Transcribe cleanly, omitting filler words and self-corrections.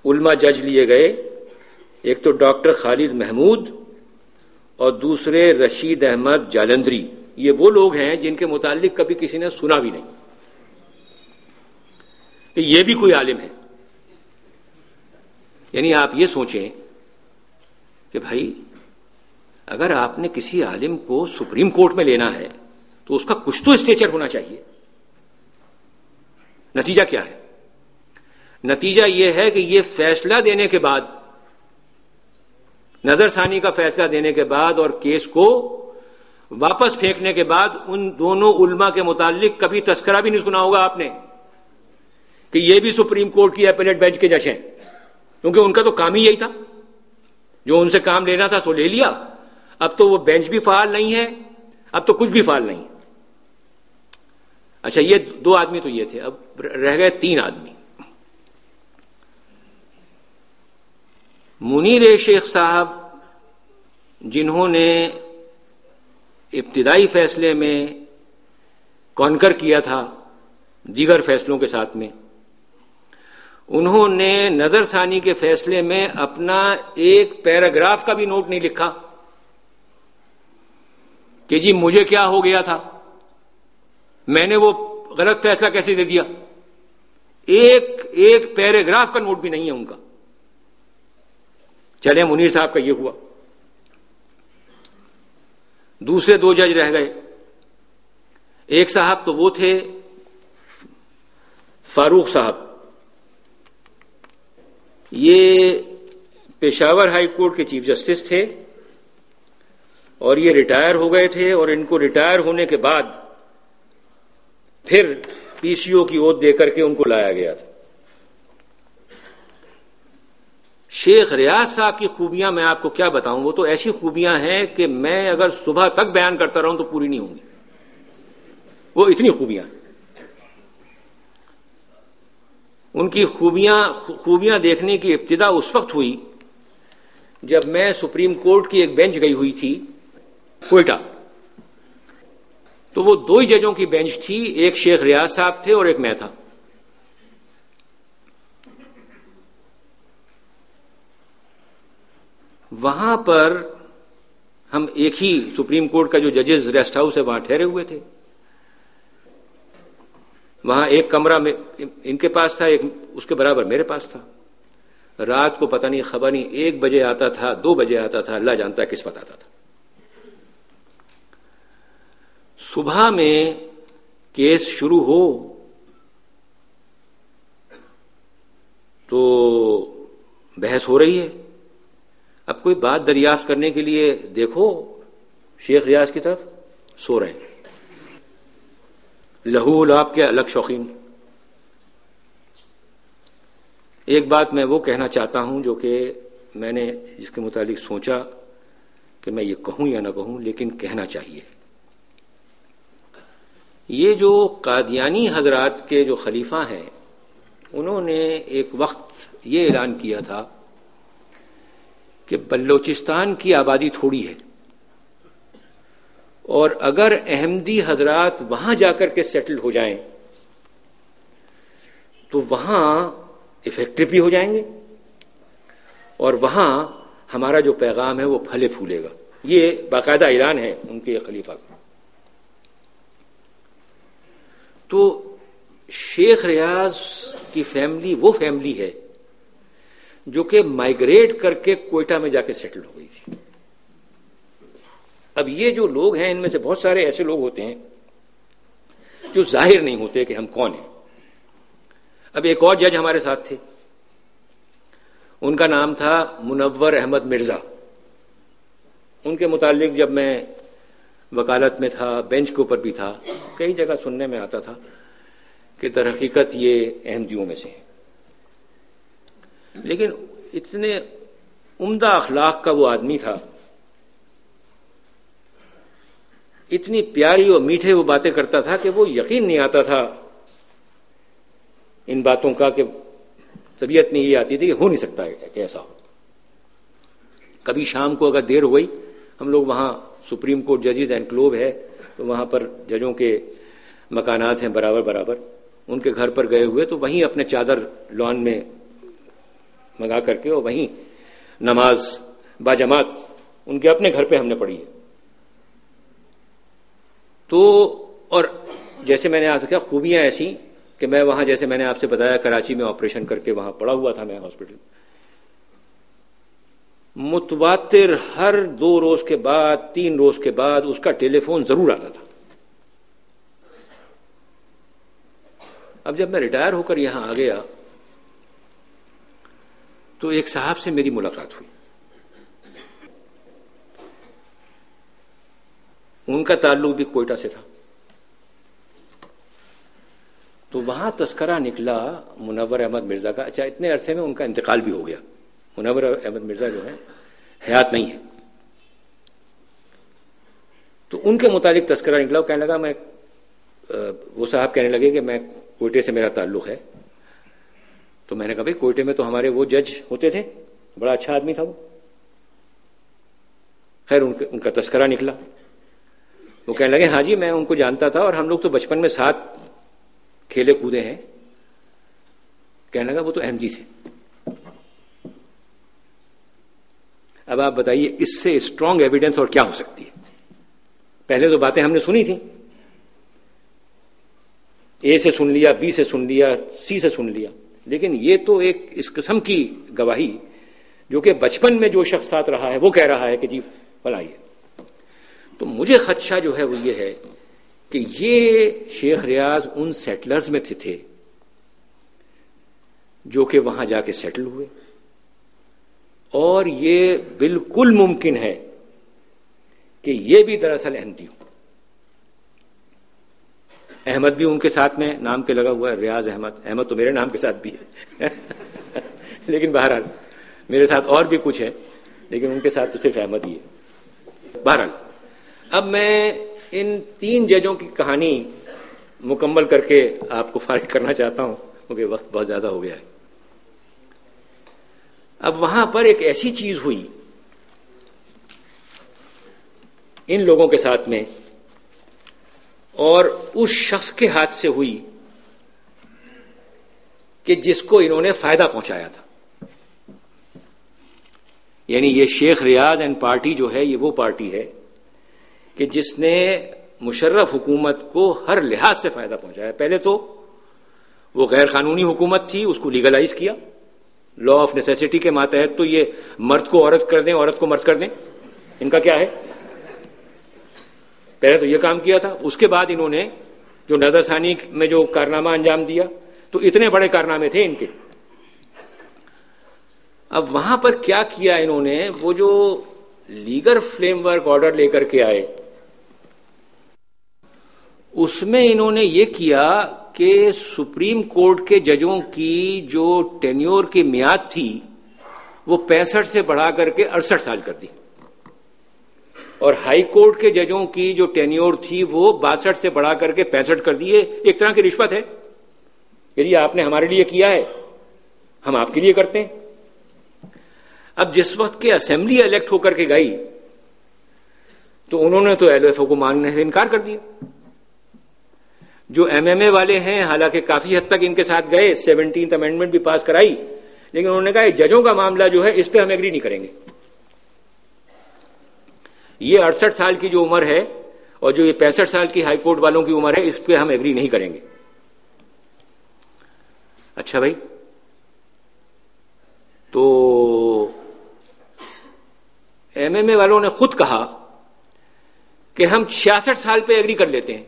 علماء جج لیے گئے، ایک تو ڈاکٹر خالد محمود اور دوسرے رشید احمد جالندری. یہ وہ لوگ ہیں جن کے متعلق کبھی کسی نے سنا بھی نہیں کہ یہ بھی کوئی عالم ہے. یعنی آپ یہ سوچیں کہ بھائی اگر آپ نے کسی عالم کو سپریم کورٹ میں لینا ہے تو اس کا کچھ تو اسٹیچر ہونا چاہیے. نتیجہ کیا ہے؟ نتیجہ یہ ہے کہ یہ فیصلہ دینے کے بعد، نظر ثانی کا فیصلہ دینے کے بعد اور کیس کو واپس پھینکنے کے بعد ان دونوں علماء کے متعلق کبھی تذکرہ بھی نہیں سنا ہوگا آپ نے کہ یہ بھی سپریم کورٹ کی اپیلیٹ بینچ کے جج ہیں، کیونکہ ان کا تو کام ہی یہی تھا. جو ان سے کام لینا تھا سو لے لیا. اب تو وہ بینچ بھی فعال نہیں ہے، اب تو کچھ بھی فعال نہیں. اچھا، یہ 2 آدمی تو یہ تھے. اب رہ گئے 3 آدمی. منیر شیخ صاحب، جنہوں نے ابتدائی فیصلے میں کانکر کیا تھا دیگر فیصلوں کے ساتھ میں، انہوں نے نظر ثانی کے فیصلے میں اپنا ایک پیراگراف کا بھی نوٹ نہیں لکھا کہ جی مجھے کیا ہو گیا تھا، میں نے وہ غلط فیصلہ کیسے دے دیا. ایک پیراگراف کا نوٹ بھی نہیں ہے ان کا. چلے منیر صاحب کا یہ ہوا. دوسرے 2 جج رہ گئے. ایک صاحب تو وہ تھے فاروق صاحب، یہ پشاور ہائی کورٹ کے چیف جسٹس تھے اور یہ ریٹائر ہو گئے تھے، اور ان کو ریٹائر ہونے کے بعد پھر پی سی او کی عہد دے کر کے ان کو لایا گیا تھا. شیخ ریاض صاحب کی خوبیاں میں آپ کو کیا بتاؤں، وہ تو ایسی خوبیاں ہیں کہ میں اگر صبح تک بیان کرتا رہوں تو پوری نہیں ہوں گی. وہ اتنی خوبیاں، ان کی خوبیاں دیکھنے کی ابتدا اس وقت ہوئی جب میں سپریم کورٹ کی ایک بینچ گئی ہوئی تھی کوئٹہ. تو وہ 2 ہی ججوں کی بینچ تھی، ایک شیخ ریاض صاحب تھے اور ایک میں تھا. وہاں پر ہم ایک ہی سپریم کورٹ کا جو ججز ریسٹ ہاؤس ہے وہاں ٹھہرے ہوئے تھے. وہاں ایک کمرہ میں ان کے پاس تھا، ایک اس کے برابر میرے پاس تھا. رات کو پتہ نہیں، خبر نہیں 1 بجے آتا تھا، 2 بجے آتا تھا، اللہ جانتا ہے کس وقت آتا تھا. صبح میں کیس شروع ہو تو بحث ہو رہی ہے. اب کوئی بات دریافت کرنے کے لیے دیکھو شیخ ریاض کی طرف، سو رہے ہیں، لہو لعاب کے الگ شوقین. ایک بات میں وہ کہنا چاہتا ہوں جو کہ میں نے جس کے متعلق سوچا کہ میں یہ کہوں یا نہ کہوں، لیکن کہنا چاہیے. یہ جو قادیانی حضرات کے جو خلیفہ ہیں، انہوں نے ایک وقت یہ اعلان کیا تھا کہ بلوچستان کی آبادی تھوڑی ہے اور اگر احمدی حضرات وہاں جا کر کے سیٹل ہو جائیں تو وہاں افیکٹو بھی ہو جائیں گے اور وہاں ہمارا جو پیغام ہے وہ پھلے پھولے گا. یہ باقاعدہ اعلان ہے ان کے خلیفہ کا. تو شیخ ریاض کی فیملی وہ فیملی ہے جو کہ مائگریٹ کر کے کوئٹہ میں جا کے سیٹل ہو گئی تھی. اب یہ جو لوگ ہیں ان میں سے بہت سارے ایسے لوگ ہوتے ہیں جو ظاہر نہیں ہوتے کہ ہم کون ہیں. اب ایک اور جج ہمارے ساتھ تھے، ان کا نام تھا منور احمد مرزا. ان کے متعلق جب میں وکالت میں تھا، بینچ کے اوپر بھی تھا، کئی جگہ سننے میں آتا تھا کہ در حقیقت یہ احمدیوں میں سے ہیں. لیکن اتنے عمدہ اخلاق کا وہ آدمی تھا، اتنی پیاری اور میٹھے وہ باتیں کرتا تھا کہ وہ یقین نہیں آتا تھا ان باتوں کا، کہ طبیعت میں یہ آتی تھی کہ ہو نہیں سکتا ہے کہ ایسا ہو. کبھی شام کو اگر دیر ہو گئی، ہم لوگ وہاں سپریم کورٹ ججز اینڈ کلوب ہے تو وہاں پر ججوں کے مکانات ہیں برابر، ان کے گھر پر گئے ہوئے تو وہیں اپنے چادر لان میں منگا کر کے اور وہیں نماز باجماعت ان کے اپنے گھر پہ ہم نے پڑھی ہے. تو اور جیسے میں نے آپ سے کہا خوبیاں ایسی کہ میں وہاں جیسے میں نے آپ سے بتایا کراچی میں آپریشن کر کے وہاں پڑا ہوا تھا میں ہاسپٹل. متواتر ہر 2 روز کے بعد 3 روز کے بعد اس کا ٹیلی فون ضرور آتا تھا. اب جب میں ریٹائر ہو کر یہاں آ گیا تو ایک صاحب سے میری ملاقات ہوئی. ان کا تعلق بھی کوئٹہ سے تھا. تو وہاں تذکرہ نکلا منور احمد مرزا کا. اچھا اتنے عرصے میں ان کا انتقال بھی ہو گیا. منور احمد مرزا جو ہے حیات نہیں ہے. تو ان کے متعلق تذکرہ نکلا. وہ کہنے لگا وہ صاحب کہنے لگے کہ میں کوئٹے سے میرا تعلق ہے. تو میں نے کہا بھائی کوئٹے میں تو ہمارے وہ جج ہوتے تھے, بڑا اچھا آدمی تھا وہ. خیر ان کا تذکرہ نکلا. وہ کہنے لگے ہاں جی میں ان کو جانتا تھا اور ہم لوگ تو بچپن میں ساتھ کھیلے کودے ہیں. کہنے لگا وہ تو احمدی تھے. اب آپ بتائیے اس سے اسٹرانگ ایویڈنس اور کیا ہو سکتی ہے؟ پہلے تو باتیں ہم نے سنی تھی, اے سے سن لیا, بی سے سن لیا, سی سے سن لیا, لیکن یہ تو ایک اس قسم کی گواہی جو کہ بچپن میں جو شخص ساتھ رہا ہے وہ کہہ رہا ہے کہ جی فلاں ہے. تو مجھے خدشہ جو ہے وہ یہ ہے کہ یہ شیخ ریاض ان سیٹلرز میں تھے جو کہ وہاں جا کے سیٹل ہوئے, اور یہ بالکل ممکن ہے کہ یہ بھی دراصل احمدی ہو. احمد بھی ان کے ساتھ میں نام کے لگا ہوا ہے, ریاض احمد. احمد تو میرے نام کے ساتھ بھی ہے لیکن بہرحال میرے ساتھ اور بھی کچھ ہے, لیکن ان کے ساتھ تو صرف احمد ہی ہے. بہرحال اب میں ان 3 ججوں کی کہانی مکمل کر کے آپ کو فارغ کرنا چاہتا ہوں کیونکہ وقت بہت زیادہ ہو گیا ہے. اب وہاں پر ایک ایسی چیز ہوئی ان لوگوں کے ساتھ میں, اور اس شخص کے ہاتھ سے ہوئی کہ جس کو انہوں نے فائدہ پہنچایا تھا. یعنی یہ شیخ ریاض اینڈ پارٹی جو ہے یہ وہ پارٹی ہے کہ جس نے مشرف حکومت کو ہر لحاظ سے فائدہ پہنچایا. پہلے تو وہ غیر قانونی حکومت تھی, اس کو لیگلائز کیا لا آف نیسیسٹی کے ماتحت. تو یہ مرد کو عورت کر دیں, عورت کو مرد کر دیں, ان کا کیا ہے؟ پہلے تو یہ کام کیا تھا. اس کے بعد انہوں نے جو نظر ثانی میں جو کارنامہ انجام دیا, تو اتنے بڑے کارنامے تھے ان کے. اب وہاں پر کیا کیا انہوں نے, وہ جو لیگل فریم ورک آرڈر لے کر کے آئے اس میں انہوں نے یہ کیا کہ سپریم کورٹ کے ججوں کی جو ٹینیور کی میعاد تھی وہ 65 سے بڑھا کر کے 68 سال کر دی, اور ہائی کورٹ کے ججوں کی جو ٹینیور تھی وہ 62 سے بڑھا کر کے 65 کر دیے. ایک طرح کی رشوت ہے کہ جی آپ نے ہمارے لیے کیا ہے, ہم آپ کے لیے کرتے ہیں. اب جس وقت کے اسمبلی الیکٹ ہو کر کے گئی تو انہوں نے تو ایل ایف او کو ماننے سے انکار کر دیا. جو ایم ایم اے والے ہیں حالانکہ کافی حد تک ان کے ساتھ گئے, 17th امینڈمنٹ بھی پاس کرائی, لیکن انہوں نے کہا یہ ججوں کا معاملہ جو ہے اس پہ ہم ایگری نہیں کریں گے. یہ 68 سال کی جو عمر ہے اور جو یہ 65 سال کی ہائی کورٹ والوں کی عمر ہے اس پہ ہم ایگری نہیں کریں گے. اچھا بھائی, تو ایم ایم اے والوں نے خود کہا کہ ہم 66 سال پہ ایگری کر لیتے ہیں.